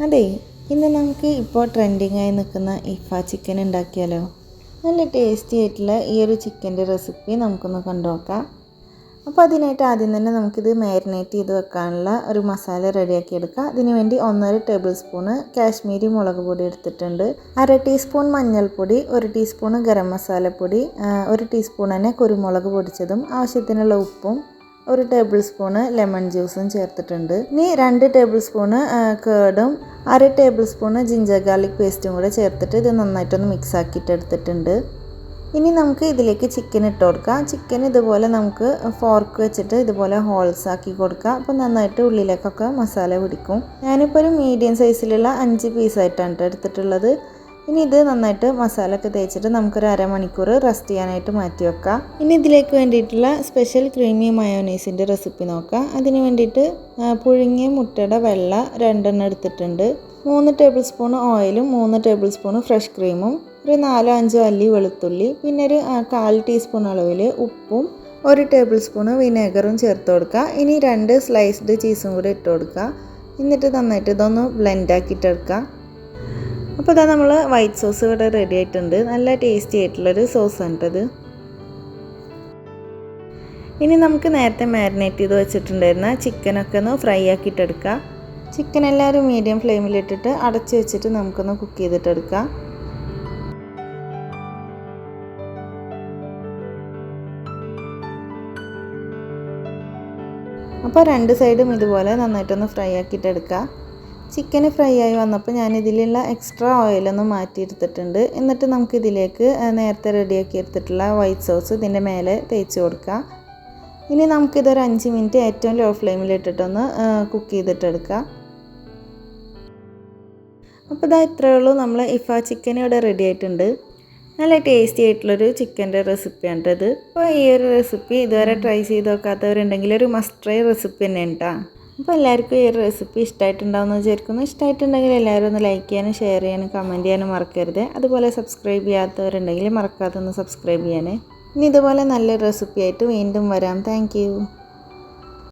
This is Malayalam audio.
അതെ, ഇന്ന് നമുക്ക് ഇപ്പോൾ ട്രെൻഡിങ് ആയി നിൽക്കുന്ന ഇഫ ചിക്കൻ ഉണ്ടാക്കിയാലോ. നല്ല ടേസ്റ്റി ആയിട്ടുള്ള ഈ ഒരു ചിക്കൻ്റെ റെസിപ്പി നമുക്കൊന്ന് കണ്ടു നോക്കാം. അപ്പോൾ അതിനായിട്ട് ആദ്യം തന്നെ നമുക്കിത് മാരിനേറ്റ് ചെയ്ത് വെക്കാനുള്ള ഒരു മസാല റെഡിയാക്കി എടുക്കാം. അതിന് വേണ്ടി 1.5 ടേബിൾ സ്പൂണ് കാശ്മീരി മുളക് പൊടി എടുത്തിട്ടുണ്ട്, 1/2 ടീസ്പൂൺ മഞ്ഞൾപ്പൊടി, 1 ടീസ്പൂൺ ഗരം മസാലപ്പൊടി, 1 ടീസ്പൂൺ തന്നെ കുരുമുളക് പൊടിച്ചതും, ആവശ്യത്തിനുള്ള ഉപ്പും, 1 ടേബിൾ സ്പൂണ് ലെമൺ ജ്യൂസും ചേർത്തിട്ടുണ്ട്. ഇനി 2 ടേബിൾ സ്പൂണ് കേർഡും 1/2 ടേബിൾ സ്പൂണ് ജിഞ്ചർ ഗാർലിക് പേസ്റ്റും കൂടെ ചേർത്തിട്ട് ഇത് നന്നായിട്ടൊന്ന് മിക്സ് ആക്കിയിട്ട് എടുത്തിട്ടുണ്ട്. ഇനി നമുക്ക് ഇതിലേക്ക് ചിക്കൻ ഇട്ട് കൊടുക്കാം. ചിക്കൻ ഇതുപോലെ നമുക്ക് ഫോർക്ക് വെച്ചിട്ട് ഇതുപോലെ ഹോൾസ് ആക്കി കൊടുക്കാം. അപ്പോൾ നന്നായിട്ട് ഉള്ളിലേക്കൊക്കെ മസാല പിടിക്കും. ഞാനിപ്പോൾ ഒരു മീഡിയം സൈസിലുള്ള 5 പീസായിട്ടാണ് എടുത്തിട്ടുള്ളത്. ഇനി ഇത് നന്നായിട്ട് മസാല ഒക്കെ തേച്ചിട്ട് നമുക്കൊരു അരമണിക്കൂർ റെസ്റ്റ് ചെയ്യാനായിട്ട് മാറ്റി വെക്കാം. ഇനി ഇതിലേക്ക് വേണ്ടിയിട്ടുള്ള സ്പെഷ്യൽ ക്രീമി മയോനൈസിൻ്റെ റെസിപ്പി നോക്കാം. അതിന് വേണ്ടിയിട്ട് പുഴുങ്ങിയ മുട്ടയുടെ വെള്ള 2 എണ്ണം എടുത്തിട്ടുണ്ട്, 3 ടേബിൾ സ്പൂൺ ഓയിലും 3 ടേബിൾ സ്പൂൺ ഫ്രഷ് ക്രീമും, ഒരു 4-5 അല്ലി വെളുത്തുള്ളി, പിന്നെ ഒരു 1/4 ടീസ്പൂൺ അളവിൽ ഉപ്പും, 1 ടേബിൾ സ്പൂൺ വിനെഗറും ചേർത്ത് കൊടുക്കുക. ഇനി 2 സ്ലൈസ്ഡ് ചീസും കൂടി ഇട്ട് കൊടുക്കുക. എന്നിട്ട് നന്നായിട്ട് ഇതൊന്ന് ബ്ലെൻഡ് ആക്കിയിട്ടെടുക്കുക. അപ്പോൾ ഇതാ നമ്മൾ വൈറ്റ് സോസ് ഇവിടെ റെഡി ആയിട്ടുണ്ട്. നല്ല ടേസ്റ്റി ആയിട്ടുള്ളൊരു സോസാണ് ഇത്. ഇനി നമുക്ക് നേരത്തെ മാരിനേറ്റ് ചെയ്ത് വെച്ചിട്ടുണ്ടായിരുന്ന ചിക്കനൊക്കെ ഒന്ന് ഫ്രൈ ആക്കിയിട്ടെടുക്കുക. ചിക്കൻ എല്ലാവരും മീഡിയം ഫ്ലെയിമിലിട്ടിട്ട് അടച്ച് വെച്ചിട്ട് നമുക്കൊന്ന് കുക്ക് ചെയ്തിട്ടെടുക്കാം. അപ്പോൾ 2 സൈഡും ഇതുപോലെ നന്നായിട്ടൊന്ന് ഫ്രൈ ആക്കിയിട്ടെടുക്കുക. ചിക്കൻ ഫ്രൈ ആയി വന്നപ്പോൾ ഞാൻ ഇതിലുള്ള എക്സ്ട്രാ ഓയിലൊന്ന് മാറ്റിയെടുത്തിട്ടുണ്ട്. എന്നിട്ട് നമുക്കിതിലേക്ക് നേരത്തെ റെഡിയാക്കി എടുത്തിട്ടുള്ള വൈറ്റ് സോസ് ഇതിൻ്റെ മേലെ തേച്ച് കൊടുക്കുക. ഇനി നമുക്കിതൊരു 5 മിനിറ്റ് ഏറ്റവും ലോ ഫ്ലെയിമിലിട്ടിട്ടൊന്ന് കുക്ക് ചെയ്തിട്ടെടുക്കുക. അപ്പോൾ ഇതാ ഇത്രയേ ഉള്ളൂ, നമ്മൾ ഇഫ ചിക്കൻ ഇവിടെ റെഡി ആയിട്ടുണ്ട്. നല്ല ടേസ്റ്റി ആയിട്ടുള്ളൊരു ചിക്കൻ്റെ റെസിപ്പിയാണ് ഇത്. അപ്പോൾ ഈ ഒരു റെസിപ്പി ഇതുവരെ ട്രൈ ചെയ്ത് നോക്കാത്തവരുണ്ടെങ്കിൽ ഒരു മസ്റ്റ് ട്രൈ റെസിപ്പി തന്നെയാണ് കേട്ടോ. അപ്പോൾ എല്ലാവർക്കും ഈ ഒരു റെസിപ്പി ഇഷ്ടമായിട്ടുണ്ടാവുമെന്ന് വിചാരിക്കുന്നു. ഇഷ്ടമായിട്ടുണ്ടെങ്കിൽ എല്ലാവരും ഒന്ന് ലൈക്ക് ചെയ്യാനും ഷെയർ ചെയ്യാനും കമൻറ്റ് ചെയ്യാനും മറക്കരുത്. അതുപോലെ സബ്സ്ക്രൈബ് ചെയ്യാത്തവരുണ്ടെങ്കിൽ മറക്കാതെ ഒന്ന് സബ്സ്ക്രൈബ് ചെയ്യാനേ. ഇനി ഇതുപോലെ നല്ലൊരു റെസിപ്പി ആയിട്ട് വീണ്ടും വരാം. താങ്ക്